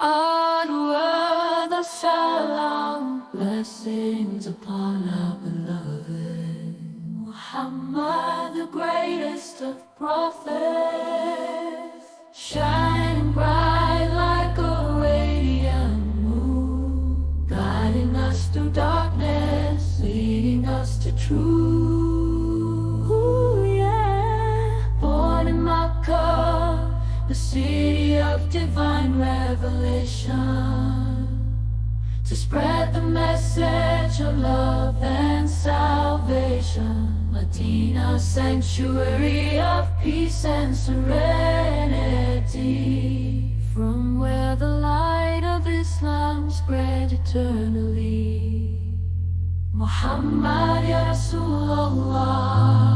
Onward the salam, blessings upon our beloved Muhammad, the greatest of prophets, shining bright like a radiant moon, guiding us through darkness, leading us to truth. Ooh, yeah. Born in Makkah, the city of divine revelation, to spread the message of love and salvation. Medina, sanctuary of peace and serenity, from where the light of Islam spread eternally. Muhammad ya Rasulullah,